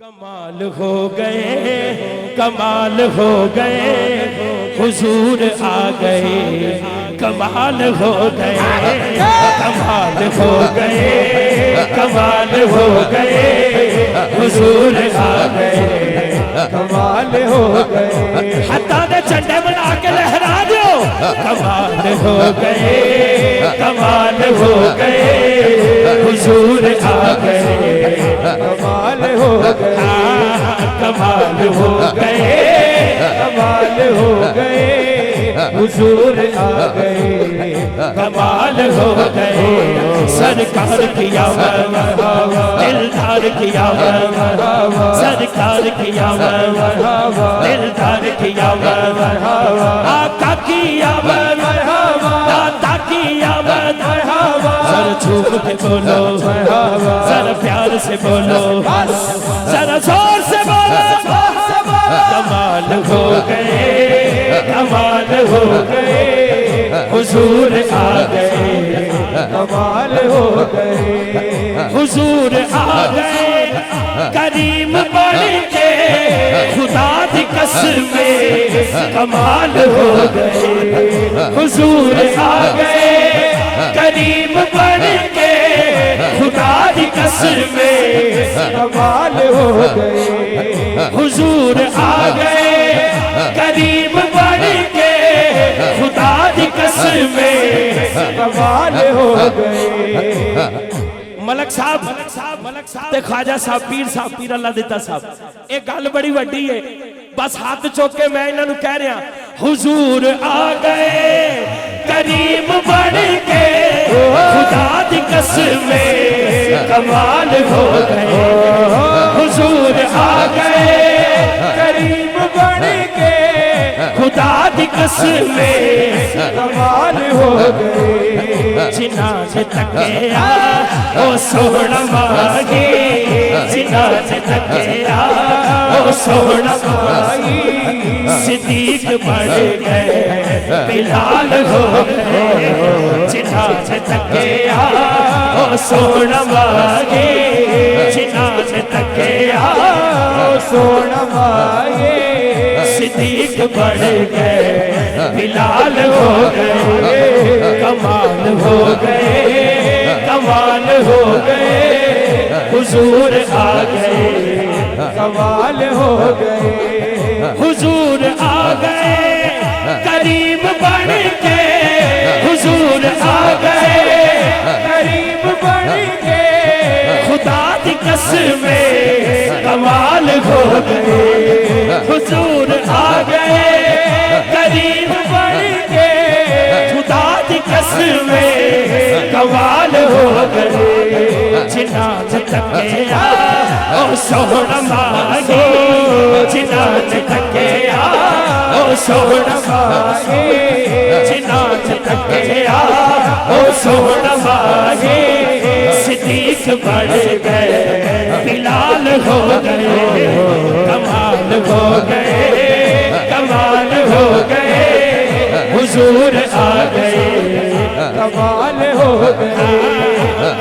कमाल हो गए, कमाल हो गए, हुजूर आ गए। कमाल हो गए, कमाल हो गए, कमाल हो गए, हुजूर आ गए। कमाल हो गए, हत्ता दे झंडे बना के लहरा दो। कमाल हो गए, कमाल हो गए, हुजूर आ गए। कमाल हो गए, कमाल हो गए, कमाल हो गए, हुजूर आ गए। कमाल हो गए, सरकार किया दिलदार किया, सरकार किया दिलदार किया, आका किया दाता किया। जरा झूम के बोलो, जरा प्यार से बोलो, जरा जोर से बोलो। कमाल हो गए, कमाल हो गए, हुजूर आ गए। कमाल हो गए, हुजूर आ गए। करीम बन के खुदा दी कसमें। कमाल हो गए, हुजूर आ गए। करीम बन के खुदा दी कसमें। कमाल हो गए, हुजूर आ गए। करीम बन के खुदा दी कसमें। कमाल हो गए। मलक साहब ते ख्वाजा साहब, पीर साहब, पीर अल्लाह दिता साहब, एक गल बड़ी वड्डी है। बस हाथ चुक के मैं इन्हों कह रहा, हुजूर आ गए। करीम बन के खुदा दी कसमें। कमाल हो गए, हुजूर आ गए। करीम बन के खुदा दी कसमें। कमाल हो गए, जिन्ना ने तकिया ओ सोहना मांगी। जिन्ना ने तकिया ओ सोहना मांगी। सिद्दीक बढ़ गए, बिलाल हो गए। जिन्ना ने तकिया ओ सोहना मांगी। जिन्ना ने तकिया ओ सोहना मांगी। सिद्दीक बढ़ गए, बिलाल हो गए। कमाल हो गए, कमाल हो गए, हुजूर आ गए। कमाल हो गए, हुजूर आ गए। करीम बन के हुजूर आ गए। करीम बन के खुदा दी कसमें। कमाल हो गए, हुजूर आ गए। करीम बन के खुदा दी कसमें। कमाल हो गए, जिन्ना ने तकिया ओ सोहना मांगी। जिन्ना ने तकिया ओ सोहना मांगी। जिन्ना ने तकिया ओ सोहना मांगी। सिद्दीक बढ़ गए, बिलाल हो गए। कमाल हो गए, कमाल हो गए, हुजूर आ गए। कमाल हो गए,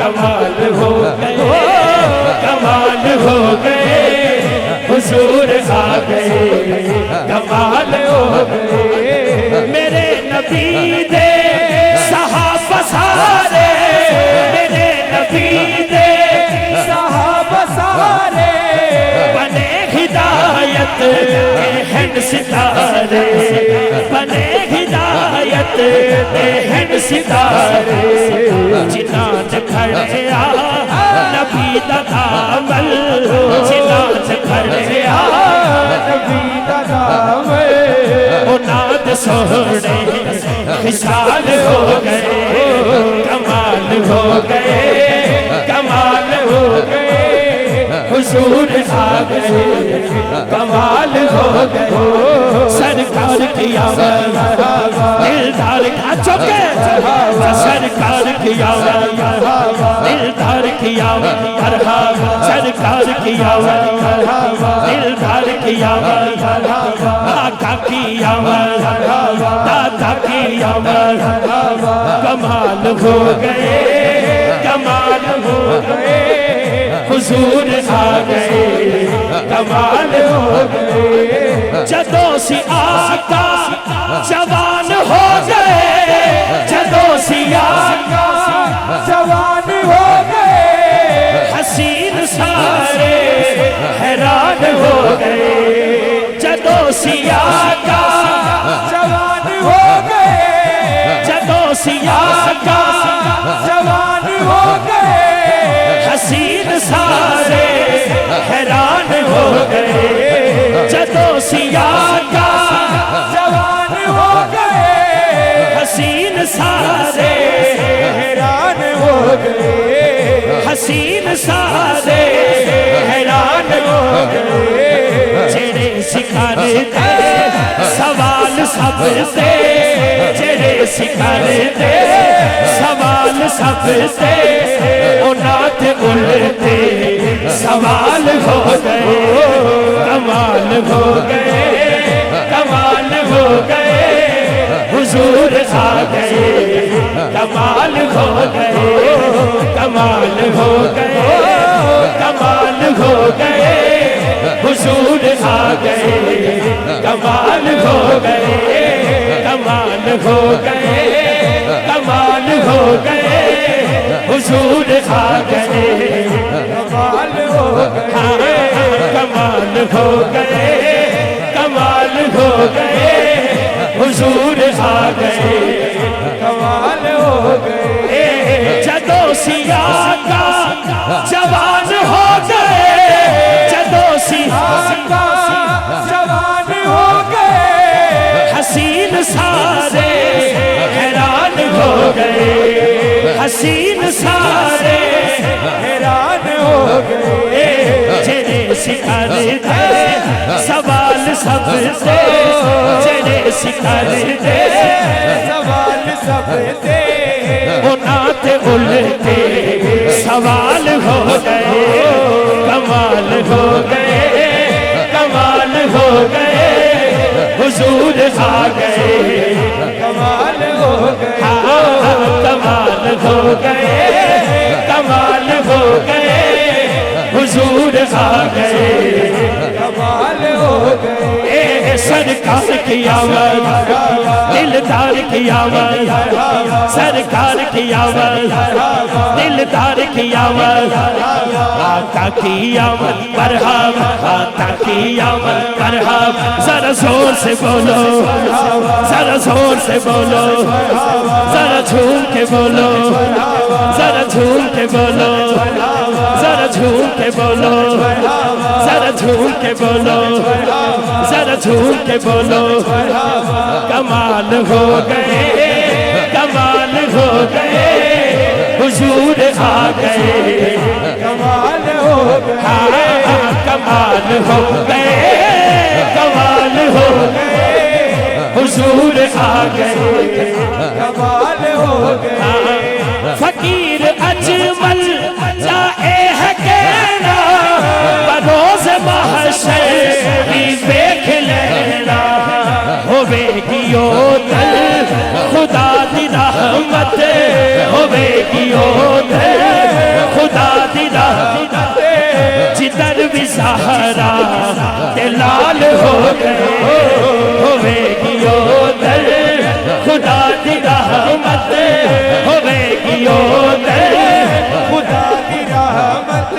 कमाल हो गए, कमाल हो गए, हुजूर आ गए। कमाल हो गए, मेरे नबी दे सहाबा सारे। मेरे नबी दे सहाबा सारे बने हिदायत के हैं सितारे। बने हिदायत के हैं सितारे। जिन्ना ने खड़िया नबी दा दामन। जिन्ना ने खड़िया नबी दा दामन। ओ नाद सोहने विशाल हो गए। कमाल हो गए, कमाल हो गए, हुजूर आ गए। कमाल हो गए, सरकार किया दिलदार का चौके। सरकार किया दिलदार किया, सरकार किया दिलदार किया। आका किया दाता किया। कमाल हो गए, कमाल हो गए, हुजूर आ गए। कमाल हो गए। जदों सी आका जवान हो गए, जदों सी आका जवान हो गए, हसीन सारे हैरान हो गए। जदों सी आका जवान हो गए, जदों सी आका जवान हो गए, हसीन सारे हैरान हो गए। जदों सी आका जवान हो गए, हसीन सारे हैरान हो गए, हसीन सारे हैरान हो गए। जेड़े शिकार दे सवाल सबसे, जेड़े शिकार दे सवाल सबसे, उनात उल्टे सवाल हो गए। कमाल हो गए, कमाल हो गए, हुजूर आ गए। कमाल हो गए, कमाल हो गए, कमाल हो गए, हुजूर आ गए। कमाल हो गए, कमाल हो गए, कमाल हो गए, हुजूर आ गए। कमाल हो गए, कमाल हो गए, कमाल हो गए, हुजूर आ गए। कमाल हो गए। जदों सी आका जवान हो गए, जदों सी आका जवान हो गए, हसीन सारे हैरान हो गए, हसीन सारे हैरान हो गए। जेड़े शिकार दे सवाल सबसे, जेड़े शिकार दे सवाल सबसे, उनात उल्टे सवाल हो गए। कमाल हो गए, कमाल हो गए, हुजूर आ गए। कमाल हो गए, कमाल हो गए, कमाल हो गए, हुजूर आ गए। कमाल हो गए। सरकार की आवाज़, दिलदार की आवाज़, सरकार की आवाज़, दिलदार की आवाज़, आका की आमद मरहबा, आका की आमद मरहबा। जरा जोर से बोलो, जरा जोर से बोलो, जरा झूम के बोलो, जरा झूम के बोलो, जरा झूम के बोलो, जरा झूम के बोलो, जरा झूम के बोलो। कमाल हो गए, कमाल हो गए, हुजूर आ गए। कमाल हो गए, कमाल हो गए, कमाल हो गए, हुजूर आ गए। कमाल हो गए। फकीर अजमल जाए है कहना, बरोज महशर भी देख लेना। होवेगी ओ दल खुदा दी रहमत, होवेगी ओ दल खुदा दी रहमत। जिधर भी सहारा ते लाल हो गए, होवेगी ओ दल खुदा दी रहमत, होवेगी ओ दल खुदा दी रहमत।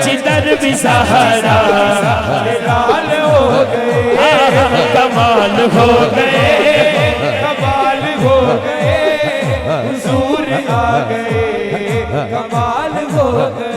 जिधर भी सहारा ते लाल हो गए। कमाल हो गए, कमाल हो गए, हुजूर आ गए। कमाल हो गए।